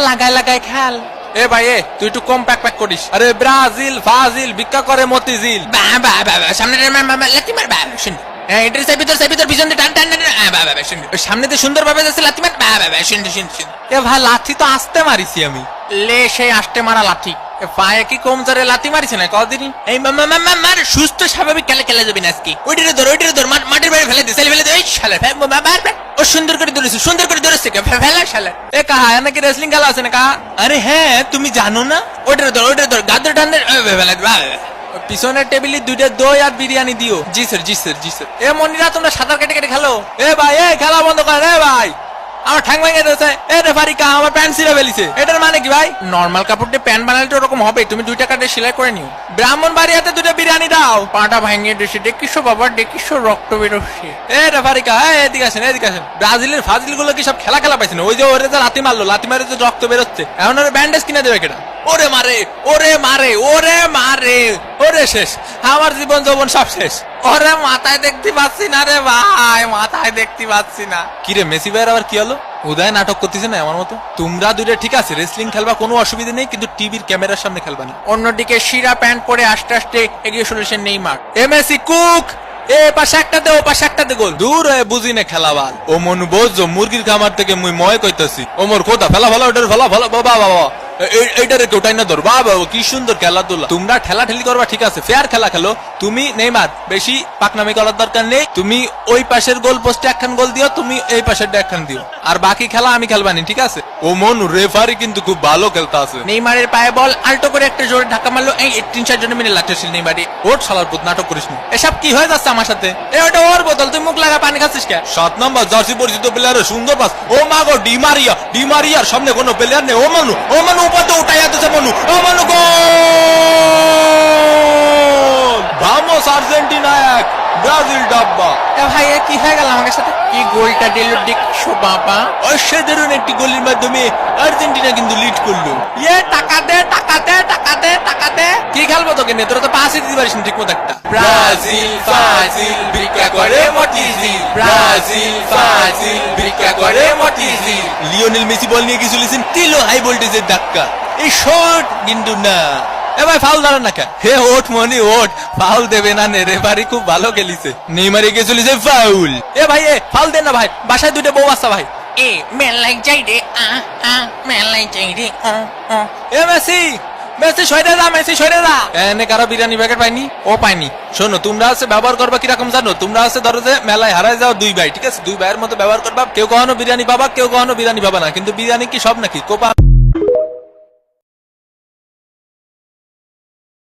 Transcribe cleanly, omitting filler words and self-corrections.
লাগাই লাগাই খেল। এ ভাই এ তুই একটু কম প্যাক প্যাক করিস। আরে ব্রাজিল ফাজিল ভিক্ষা করে মতিঝিল। সামনে লাথি মার শুন। এটার ভিতর পিছন দিয়ে টান টান সামনে দিয়ে সুন্দর ভাবে যাচ্ছে লাথি মার। শুন শুন শুন। এ ভাই লাথি তো আসতে মারিছি আমি। লে সেই আসতে মারা লাথি পায়ে কি কম জোরে লাথি মারিছে না কদিনই। এই মার সুস্থ স্বাভাবিক খেলে যাবি না আজকে। ওইটারে ধর মাটির বাইরে ফেলে দে ফেলে দে। শালা ও সুন্দর করে ধরেছে ফেলা শালা। এ কাহা নাকি রেসলিং খেলা আছে না কাহা? আরে হ্যাঁ তুমি জানো না? ওইটারে ধর গাদের টান ফেলে পিছনের টেবিলে 2টা দই আর বিরিয়ানি দিও। জি স্যার জি স্যার জি স্যার। এ মনিরা তোমরা সাঁতার কেটে কেটে খেলো। এ ভাই এ খেলা বন্ধ করেন। এ ভাই আমার ঠ্যাং ভেঙে দিয়েছে। এ রেফারি কা আমার প্যান্ট ছিঁড়ে ফেলিছে। এটার মানে কি ভাই? নরমাল কাপড় দিয়ে প্যান্ট বানালে তো ওরকম হবে। তুমি 2 টাকা দিয়ে সেলাই করে নিও। ব্রাহ্মণ বাড়িয়াতে 2টা বিরিয়ানি দাও। পাটা ভেঙে দিয়েছে। দেখিসো বাবা দেখিসো রক্ত বেরোচ্ছে। এ রেফারি কা এদিকে আসেন। ব্রাজিলের ফাজিল গুলো কি সব খেলা পাইছে না? ওই যে ওরে যে লাথি মারে যে রক্ত বেরোচ্ছে। এখন ওরে ব্যান্ডেজ কিনে দেবে কেটা? ওরে মারে ওরে শেষ। আমার জীবন যৌবন সব শেষ। ওরে মাথায় দেখতে পাচ্ছি না রে ভাই, মাথায় দেখতে পাচ্ছি না। কিরে মেসি ভাইয়ের আবার কি হলো? উদয় নাটক করতেছে না আমার মতো? তোমরা 2টা ঠিক আছে রেসলিং খেলবা, কোনো অসুবিধা নেই, কিন্তু টিভির ক্যামেরার সামনে খেলবা না। অন্যদিকে শিরা প্যান্ট পরে আস্তে আস্তে এগিয়ে চলেছেন নেইমার। এমএসি কুক এ পাশে একটা দে ও পাশে একটা দে গোল। দূর হয়ে বুঝি না খেলাবার। ও মনু বোঝো মুরগির খামার থেকে মুই ময় কইতাছি। ও মোর খোদা ফেলা ওটার ফেলা বাবা এইটারে কেউটাই না ধর। বাবা কি সুন্দর খেলাধুলা। তোমরা ঠেলা ঠেলি করবা ঠিক আছে, ফেয়ার খেলা খেলো। তুমি নেইমার বেশি পাকনামি করার দরকার নেই। তুমি ওই পাশের গোল পোস্টে একখান গোল দিও, তুমি এই পাশের একখান দিও, আর বাকি খেলা আমি খেলবানি ঠিক আছে? ও মনু রেফারি কিন্তু খুব ভালো খেলতে আছে। নেইমারের পায়ে বল আল্টো করে একটা জোরে ধাক্কা মারলো। এই 3-4 জনের মিলে লাগতেছিল নেইমারি। ওর শালার পুত নাটক করিস না। এসব কি হয়ে যাচ্ছে আমার সাথে? ওটা ওর বোতল, তুই মুখ লাগা পানি খাচ্ছিস কে? 7 নম্বর জার্সি পরিচিত প্লেয়ারের সুন্দর পাস। ও মা গো ডিমারিয়ার সামনে কোনো প্লেয়ার নেই। ও মনু উপাতে উঠাইয়া দিছে মনু। ও মনু গোল! ভামোস আর্জেন্টিনা 1 ব্রাজিল ডাব্বা। এ ভাই কি হয়ে গেল আমার সাথে? কি গোলটা দিল দেখছো বাবা? অসাধারণ একটি গোলের মাধ্যমে আর্জেন্টিনা কিন্তু লিড করলো। টাকা দে কি খেলবো তোকে নিয়ে? তোরা তো পাসই দিতে পারিস না ঠিক মতো একটা। ব্রাজিল ফাজিল ভিক্ষা করে মতিঝিল। ব্রাজিল ফাজিল ভিক্ষা করে মতিঝিল। লিওনেল মেসি বল নিয়ে গিয়ে চলেছেন, দিল হাই ভোল্টেজের ধাক্কা। এই শট কিন্তু না। এ ভাই ফাউল দাঁড়ান না কে? হে ওঠ মনি ওঠ, ফাউল দেবে না নে, রেফারি খুব ভালো খেলিছে। নেইমার এগিয়ে চলেছে, ফাউল। এ ভাই এ ফাউল দেন না ভাই, বাসায় 2টা বউ আসছে ভাই। এ মেলাই যাই রে মেলাই যাই রে। এ মেসি সরে যা। এনে কারো বিরিয়ানি প্যাকেট পাইনি? ও পাইনি। শোনো তোমরা আছে ব্যবহার করবা কিরকম জানো? তোমরা আছে ধরো যে মেলায় হারায় যাও 2 ভাই ঠিক আছে, 2 ভাইয়ের মতো ব্যবহার করবা। কেউ কখনো বিরিয়ানি পাবা, কেউ কখনো বিরিয়ানি পাবা না, কিন্তু বিরিয়ানি কি সব নাকি? কোপা